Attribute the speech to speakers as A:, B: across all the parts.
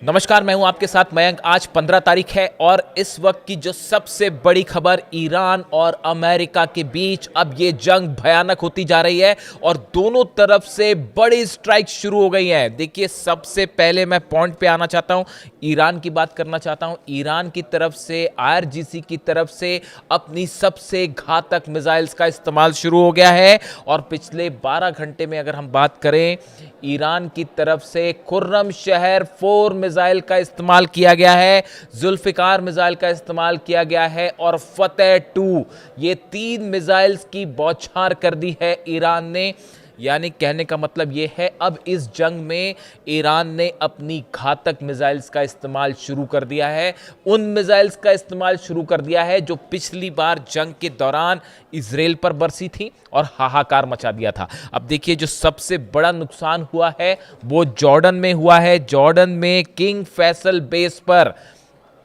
A: नमस्कार, मैं हूं आपके साथ मयंक। आज 15 तारीख है और इस वक्त की जो सबसे बड़ी खबर, ईरान और अमेरिका के बीच अब ये जंग भयानक होती जा रही है और दोनों तरफ से बड़ी स्ट्राइक शुरू हो गई हैं। देखिए, सबसे पहले मैं पॉइंट पे आना चाहता हूं, ईरान की बात करना चाहता हूं। ईरान की तरफ से, आईआरजीसी की तरफ से अपनी सबसे घातक मिसाइल्स का इस्तेमाल शुरू हो गया है और पिछले 12 घंटे में अगर हम बात करें, ईरान की तरफ से खुर्रम शहर 4 मिसाइल का इस्तेमाल किया गया है, जुल्फिकार मिसाइल का इस्तेमाल किया गया है और फतेह 2, ये 3 मिसाइल्स की बौछार कर दी है ईरान ने। यानी कहने का मतलब यह है, अब इस जंग में ईरान ने अपनी घातक मिसाइल्स का इस्तेमाल शुरू कर दिया है। उन मिसाइल्स का इस्तेमाल शुरू कर दिया है जो पिछली बार जंग के दौरान इजराइल पर बरसी थी और हाहाकार मचा दिया था। अब देखिए, जो सबसे बड़ा नुकसान हुआ है वो जॉर्डन में हुआ है। जॉर्डन में किंग फैसल बेस पर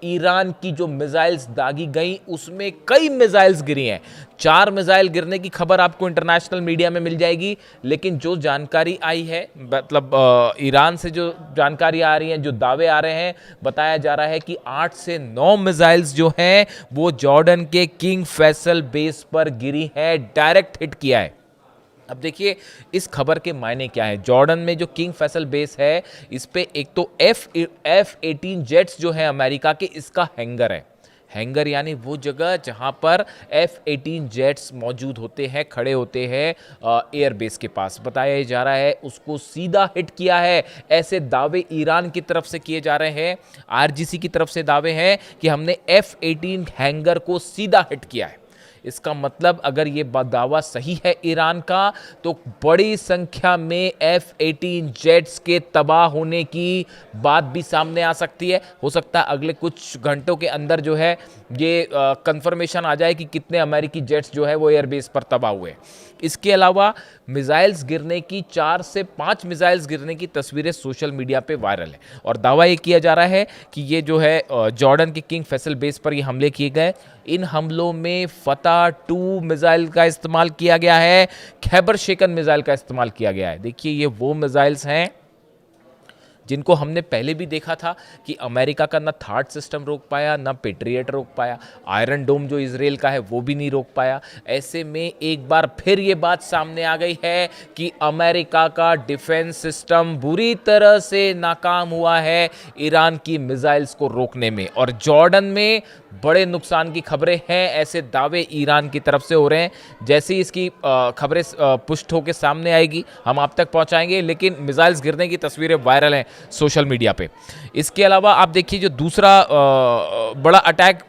A: ईरान की जो मिसाइल्स दागी गई, उसमें कई मिसाइल्स गिरी हैं। 4 मिसाइल गिरने की खबर आपको इंटरनेशनल मीडिया में मिल जाएगी, लेकिन जो जानकारी आई है, मतलब ईरान से जो जानकारी आ रही है, जो दावे आ रहे हैं, बताया जा रहा है कि 8 से 9 मिसाइल्स जो हैं वो जॉर्डन के किंग फैसल बेस पर गिरी है, डायरेक्ट हिट किया है। अब देखिए, इस खबर के मायने क्या है। जॉर्डन में जो किंग फैसल बेस है, इस पे एक तो F-18 जेट्स जो है अमेरिका के, इसका हैंगर है। हैंगर यानी वो जगह जहां पर F-18 जेट्स मौजूद होते हैं, खड़े होते हैं एयर बेस के पास। बताया जा रहा है उसको सीधा हिट किया है। ऐसे दावे ईरान की तरफ से किए जा रहे हैं। आईआरजीसी की तरफ से दावे हैं कि हमने F-18 हैंगर को सीधा हिट किया है। इसका मतलब अगर ये दावा सही है ईरान का, तो बड़ी संख्या में F-18 जेट्स के तबाह होने की बात भी सामने आ सकती है। हो सकता है अगले कुछ घंटों के अंदर जो है ये कंफर्मेशन आ जाए कि कितने अमेरिकी जेट्स जो है वो एयरबेस पर तबाह हुए। इसके अलावा मिसाइल्स गिरने की, 4 से 5 मिसाइल्स गिरने की तस्वीरें सोशल मीडिया पे वायरल है और दावा ये किया जा रहा है कि ये जो है जॉर्डन के किंग फैसल बेस पर ये हमले किए गए। इन हमलों में फतेह 2 मिसाइल का इस्तेमाल किया गया है, खैबर शेकन मिसाइल का इस्तेमाल किया गया है। देखिए, ये वो मिसाइल्स हैं जिनको हमने पहले भी देखा था कि अमेरिका का ना थार्ड सिस्टम रोक पाया, ना पेट्रियट रोक पाया। आयरन डोम जो इजराइल का है वो भी नहीं रोक पाया। ऐसे में एक बार फिर ये बात सामने आ गई है कि अमेरिका का डिफेंस सिस्टम बुरी तरह से नाकाम हुआ है ईरान की मिसाइल्स को रोकने में। और जॉर्डन में बड़े नुकसान की खबरें हैं, ऐसे दावे ईरान की तरफ से हो रहे हैं। जैसे ही इसकी खबरें पुष्ट होकर सामने आएगी, हम आप तक पहुंचाएंगे। लेकिन मिसाइल्स गिरने की तस्वीरें वायरल हैं सोशल मीडिया पे। इसके अलावा आप देखिए, जो दूसरा बड़ा अटैक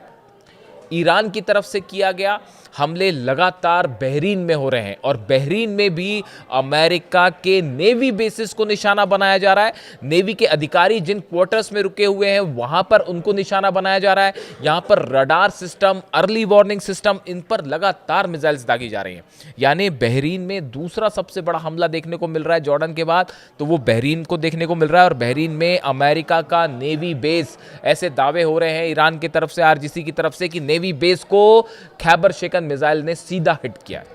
A: ईरान की तरफ से किया गया, हमले लगातार बहरीन में हो रहे हैं और बहरीन में भी अमेरिका के नेवी बेसिस को निशाना बनाया जा रहा है। नेवी के अधिकारी जिन क्वार्टर्स में रुके हुए हैं वहां पर उनको निशाना बनाया जा रहा है। यहां पर radar system, early warning system, इन पर लगातार मिसाइल्स दागी जा रही हैं। यानी बहरीन में दूसरा सबसे बड़ा हमला देखने को मिल रहा है जॉर्डन के बाद, तो वो बहरीन को देखने को मिल रहा है। और बहरीन में अमेरिका का नेवी बेस, ऐसे दावे हो रहे हैं ईरान की तरफ से, आईआरजीसी की तरफ से, कि नेवी बेस को खैबर शेकन मिसाइल ने सीधा हिट किया है।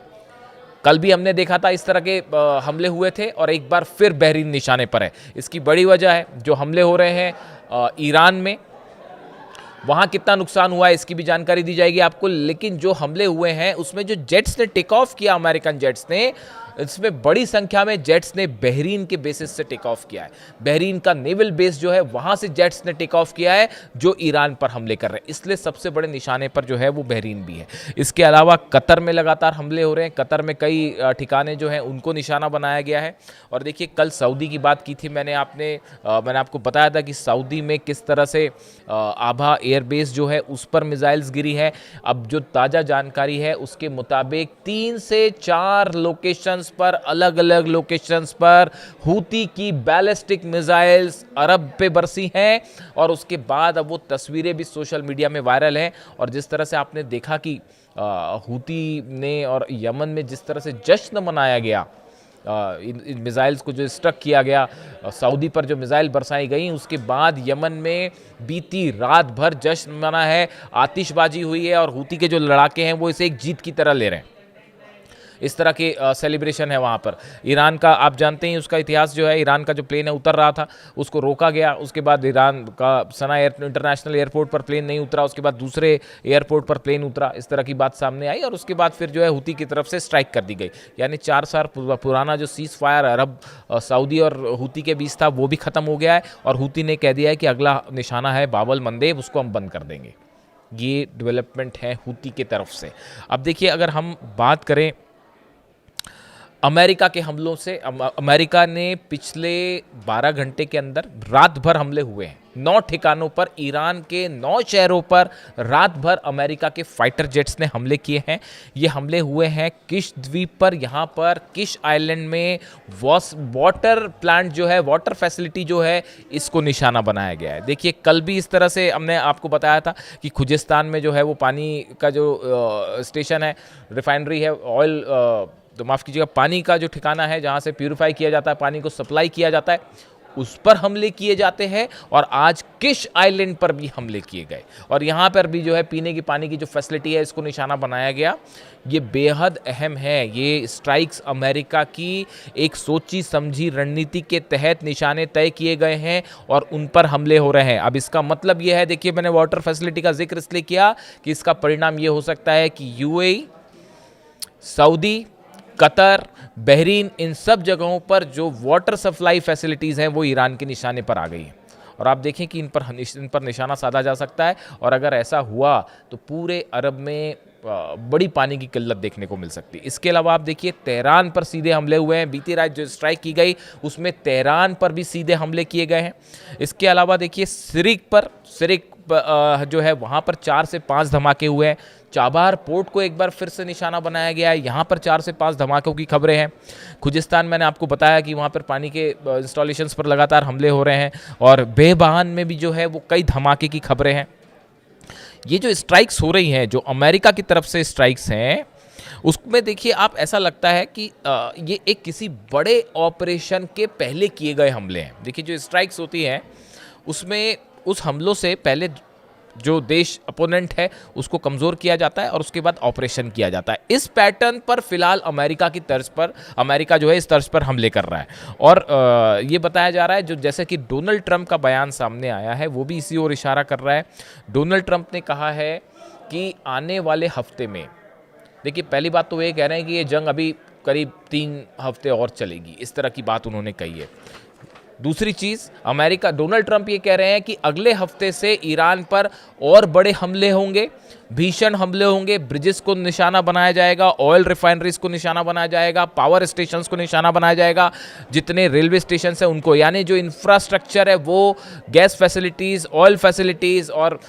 A: कल भी हमने देखा था इस तरह के हमले हुए थे और एक बार फिर बहरीन निशाने पर है। इसकी बड़ी वजह है जो हमले हो रहे हैं ईरान में, वहां कितना नुकसान हुआ है इसकी भी जानकारी दी जाएगी आपको। लेकिन जो हमले हुए हैं उसमें जो जेट्स ने टेक ऑफ किया, अमेरिकन जेट्स ने, इसमें बड़ी संख्या में जेट्स ने बहरीन के बेसिस से टेक ऑफ किया है। बहरीन का नेवल बेस जो है वहां से जेट्स ने टेक ऑफ किया है जो ईरान पर हमले कर रहे हैं। इसलिए सबसे बड़े निशाने पर जो है वो बहरीन भी है। इसके अलावा कतर में लगातार हमले हो रहे हैं। कतर में कई ठिकाने जो हैं उनको निशाना बनाया गया है। और देखिए, कल सऊदी की बात की थी मैंने आपको बताया था कि सऊदी में किस तरह से आभा एयरबेस जो है उस पर मिसाइल्स गिरी है। अब जो ताज़ा जानकारी है उसके मुताबिक 3 से 4 लोकेशंस पर, अलग अलग लोकेशंस पर हूती की बैलिस्टिक मिसाइल्स अरब पे बरसी हैं। और उसके बाद अब वो तस्वीरें भी सोशल मीडिया में वायरल हैं। और जिस तरह से आपने देखा कि हूती ने और यमन में जिस तरह से जश्न मनाया गया, इन मिसाइल्स को जो स्ट्रक किया गया, सऊदी पर जो मिसाइल बरसाई गई, उसके बाद यमन में बीती रात भर जश्न मना है, आतिशबाजी हुई है और हूती के जो लड़ाके हैं वो इसे एक जीत की तरह ले रहे हैं। इस तरह के सेलिब्रेशन है वहाँ पर। ईरान का आप जानते हैं उसका इतिहास जो है, ईरान का जो प्लेन है उतर रहा था, उसको रोका गया, उसके बाद ईरान का सना इंटरनेशनल एयरपोर्ट पर प्लेन नहीं उतरा, उसके बाद दूसरे एयरपोर्ट पर प्लेन उतरा, इस तरह की बात सामने आई और उसके बाद फिर जो है हुती की तरफ से स्ट्राइक कर दी गई। यानी 4 साल पुराना जो सीज फायर अरब सऊदी और हुती के बीच था वो भी खत्म हो गया है और हुती ने कह दिया है कि अगला निशाना है बाबल मंदेब, उसको हम बंद कर देंगे। ये डेवलपमेंट है हुती की तरफ से। अब देखिए अगर हम बात करें अमेरिका के हमलों से, अमेरिका ने पिछले 12 घंटे के अंदर रात भर हमले हुए हैं 9 ठिकानों पर, ईरान के 9 शहरों पर रात भर अमेरिका के फाइटर जेट्स ने हमले किए हैं। ये हमले हुए हैं किश द्वीप पर, यहाँ पर किश आइलैंड में वाटर प्लांट जो है, वाटर फैसिलिटी जो है, इसको निशाना बनाया गया है। देखिए कल भी इस तरह से हमने आपको बताया था कि खुजिस्तान में जो है वो पानी का जो स्टेशन है, रिफाइनरी है, ऑयल तो माफ़ कीजिएगा पानी का जो ठिकाना है जहाँ से प्यूरिफाई किया जाता है, पानी को सप्लाई किया जाता है, उस पर हमले किए जाते हैं। और आज किश आइलैंड पर भी हमले किए गए और यहाँ पर भी जो है पीने की पानी की जो फैसिलिटी है इसको निशाना बनाया गया। ये बेहद अहम है। ये स्ट्राइक्स अमेरिका की एक सोची समझी रणनीति के तहत निशाने तय किए गए हैं और उन पर हमले हो रहे हैं। अब इसका मतलब ये है, देखिए मैंने वाटर फैसिलिटी का जिक्र इसलिए किया कि इसका परिणाम ये हो सकता है कि यूएई, सऊदी, कतर, बहरीन, इन सब जगहों पर जो वाटर सप्लाई फैसिलिटीज़ हैं वो ईरान के निशाने पर आ गई हैं और आप देखें कि इन पर निशाना साधा जा सकता है। और अगर ऐसा हुआ तो पूरे अरब में बड़ी पानी की किल्लत देखने को मिल सकती है। इसके अलावा आप देखिए तेहरान पर सीधे हमले हुए हैं। बीती रात जो स्ट्राइक की गई उसमें तेहरान पर भी सीधे हमले किए गए हैं। इसके अलावा देखिए सिरिक जो है वहाँ पर 4 से 5 धमाके हुए हैं। चाबार पोर्ट को एक बार फिर से निशाना बनाया गया है, यहाँ पर 4 से 5 धमाकों की खबरें हैं। खुजिस्तान मैंने आपको बताया कि वहाँ पर पानी के इंस्टॉलेशंस पर लगातार हमले हो रहे हैं और बेबहान में भी जो है वो कई धमाके की खबरें हैं। ये जो स्ट्राइक्स हो रही हैं, जो अमेरिका की तरफ से स्ट्राइक्स हैं, उसमें देखिए आप ऐसा लगता है कि ये एक किसी बड़े ऑपरेशन के पहले किए गए हमले हैं। देखिए जो स्ट्राइक्स होती हैं उसमें उस हमलों से पहले जो देश अपोनेंट है उसको कमज़ोर किया जाता है और उसके बाद ऑपरेशन किया जाता है। इस पैटर्न पर फिलहाल अमेरिका की तर्ज पर, अमेरिका जो है इस तर्ज पर हमले कर रहा है और ये बताया जा रहा है, जो जैसे कि डोनाल्ड ट्रंप का बयान सामने आया है वो भी इसी ओर इशारा कर रहा है। डोनाल्ड ट्रंप ने कहा है कि आने वाले हफ्ते में, देखिए पहली बात तो ये कह रहे हैं कि ये जंग अभी करीब 3 हफ्ते और चलेगी, इस तरह की बात उन्होंने कही है। दूसरी चीज़, डोनाल्ड ट्रंप ये कह रहे हैं कि अगले हफ्ते से ईरान पर और बड़े हमले होंगे, भीषण हमले होंगे, ब्रिजेस को निशाना बनाया जाएगा, ऑयल रिफाइनरीज को निशाना बनाया जाएगा, पावर स्टेशंस को निशाना बनाया जाएगा, जितने रेलवे स्टेशन हैं उनको, यानी जो इंफ्रास्ट्रक्चर है वो गैस फैसिलिटीज़, ऑयल फैसिलिटीज़ और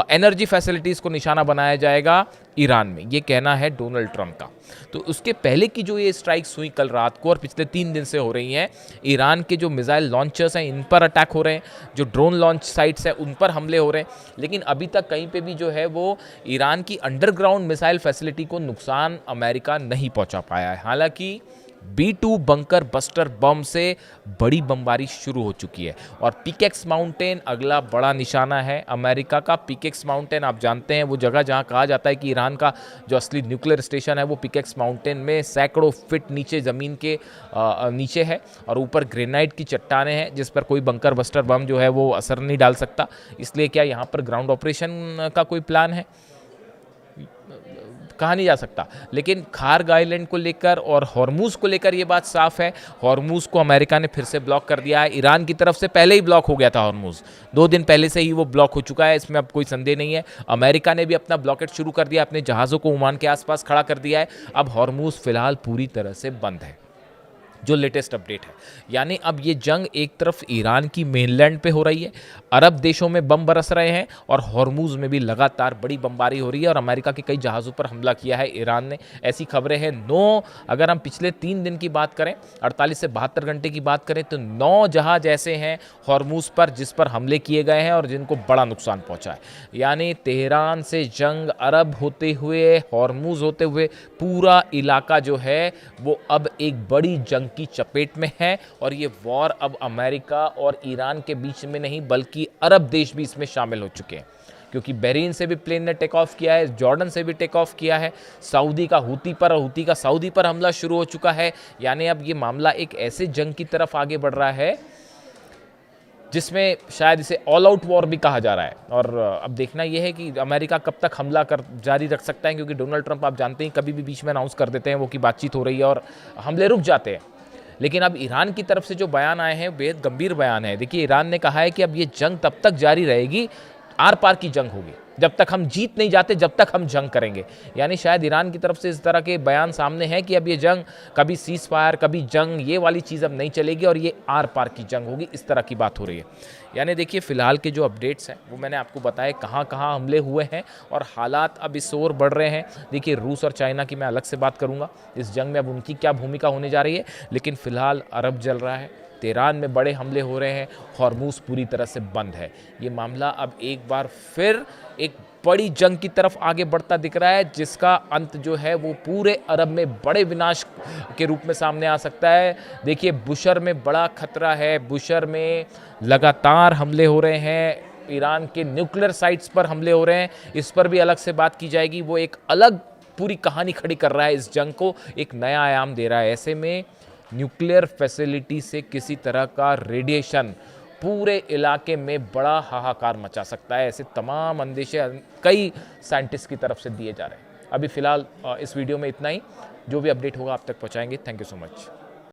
A: एनर्जी फैसिलिटीज़ को निशाना बनाया जाएगा ईरान में। ये कहना है डोनाल्ड ट्रंप का। तो उसके पहले की जो ये स्ट्राइक्स हुई कल रात को और पिछले 3 दिन से हो रही हैं, ईरान के जो मिसाइल लॉन्चर्स हैं इन पर अटैक हो रहे हैं, जो ड्रोन लॉन्च साइट्स हैं उन पर हमले हो रहे हैं। लेकिन अभी तक कहीं पे भी जो है वो ईरान की अंडरग्राउंड मिसाइल फैसिलिटी को नुकसान अमेरिका नहीं पहुंचा पाया है। हालांकि B2 बंकर बस्टर बम से बड़ी बमबारी शुरू हो चुकी है और पिकेक्स माउंटेन अगला बड़ा निशाना है अमेरिका का। पिकेक्स माउंटेन आप जानते हैं वो जगह जहां कहा जाता है कि ईरान का जो असली न्यूक्लियर स्टेशन है वो पिकेक्स माउंटेन में सैकड़ों फीट नीचे ज़मीन के नीचे है और ऊपर ग्रेनाइट की चट्टानें हैं जिस पर कोई बंकर बस्टर बम जो है वो असर नहीं डाल सकता। इसलिए क्या यहाँ पर ग्राउंड ऑपरेशन का कोई प्लान है, कहा नहीं जा सकता। लेकिन खार्ग आइलैंड को लेकर और हॉर्मूज को लेकर ये बात साफ है, हॉर्मूज को अमेरिका ने फिर से ब्लॉक कर दिया है। ईरान की तरफ से पहले ही ब्लॉक हो गया था हॉर्मूज, 2 दिन पहले से ही वो ब्लॉक हो चुका है, इसमें अब कोई संदेह नहीं है। अमेरिका ने भी अपना ब्लॉकेट शुरू कर दिया, अपने जहाज़ों को ओमान के आसपास खड़ा कर दिया है। अब हॉर्मूज फिलहाल पूरी तरह से बंद है, जो लेटेस्ट अपडेट है। यानी अब ये जंग एक तरफ ईरान की मेनलैंड पे हो रही है, अरब देशों में बम बरस रहे हैं और हॉर्मूज में भी लगातार बड़ी बमबारी हो रही है और अमेरिका के कई जहाज़ों पर हमला किया है ईरान ने, ऐसी खबरें हैं। 9 अगर हम पिछले 3 दिन की बात करें, 48 से 72 घंटे की बात करें तो 9 जहाज़ ऐसे हैं हॉर्मूज पर जिस पर हमले किए गए हैं और जिनको बड़ा नुकसान पहुँचा है। यानी तेहरान से जंग, अरब होते हुए, हॉर्मूज होते हुए पूरा इलाका जो है वो अब एक बड़ी जंग की चपेट में है और ये वॉर अब अमेरिका और ईरान के बीच में नहीं बल्कि अरब देश भी इसमें शामिल हो चुके हैं। क्योंकि बहरीन से भी प्लेन ने टेक ऑफ किया है, जॉर्डन से भी टेक ऑफ किया है, सऊदी का हूती पर और हूती का सऊदी पर हमला शुरू हो चुका है। यानी अब ये मामला एक ऐसे जंग की तरफ आगे बढ़ रहा है जिसमें शायद इसे ऑल आउट वॉर भी कहा जा रहा है। और अब देखना यह है कि अमेरिका कब तक हमला कर जारी रख सकता है, क्योंकि डोनाल्ड ट्रंप आप जानते हैं कभी भी बीच में अनाउंस कर देते हैं वो कि बातचीत हो रही है और हमले रुक जाते हैं। लेकिन अब ईरान की तरफ से जो बयान आए हैं बेहद गंभीर बयान है। देखिए, ईरान ने कहा है कि अब ये जंग तब तक जारी रहेगी, आर पार की जंग होगी, जब तक हम जीत नहीं जाते जब तक हम जंग करेंगे। यानी शायद ईरान की तरफ से इस तरह के बयान सामने हैं कि अब ये जंग कभी सीज फायर कभी जंग, ये वाली चीज़ अब नहीं चलेगी और ये आर पार की जंग होगी, इस तरह की बात हो रही है। यानी देखिए, फिलहाल के जो अपडेट्स हैं वो मैंने आपको बताए कहाँ कहाँ हमले हुए हैं और हालात अब इस ओर बढ़ रहे हैं। देखिए, रूस और चाइना की मैं अलग से बात करूँगा, इस जंग में अब उनकी क्या भूमिका होने जा रही है। लेकिन फिलहाल अरब जल रहा है, तेहरान में बड़े हमले हो रहे हैं, हॉर्मूज पूरी तरह से बंद है। ये मामला अब एक बार फिर एक बड़ी जंग की तरफ आगे बढ़ता दिख रहा है, जिसका अंत जो है वो पूरे अरब में बड़े विनाश के रूप में सामने आ सकता है। देखिए, बुशर में बड़ा खतरा है, बुशर में लगातार हमले हो रहे हैं, ईरान के न्यूक्लियर साइट्स पर हमले हो रहे हैं, इस पर भी अलग से बात की जाएगी। वो एक अलग पूरी कहानी खड़ी कर रहा है, इस जंग को एक नया आयाम दे रहा है। ऐसे में न्यूक्लियर फैसिलिटी से किसी तरह का रेडिएशन पूरे इलाके में बड़ा हाहाकार मचा सकता है। ऐसे तमाम अंदेशे कई साइंटिस्ट की तरफ से दिए जा रहे हैं। अभी फ़िलहाल इस वीडियो में इतना ही, जो भी अपडेट होगा आप तक पहुंचाएंगे। Thank you so much.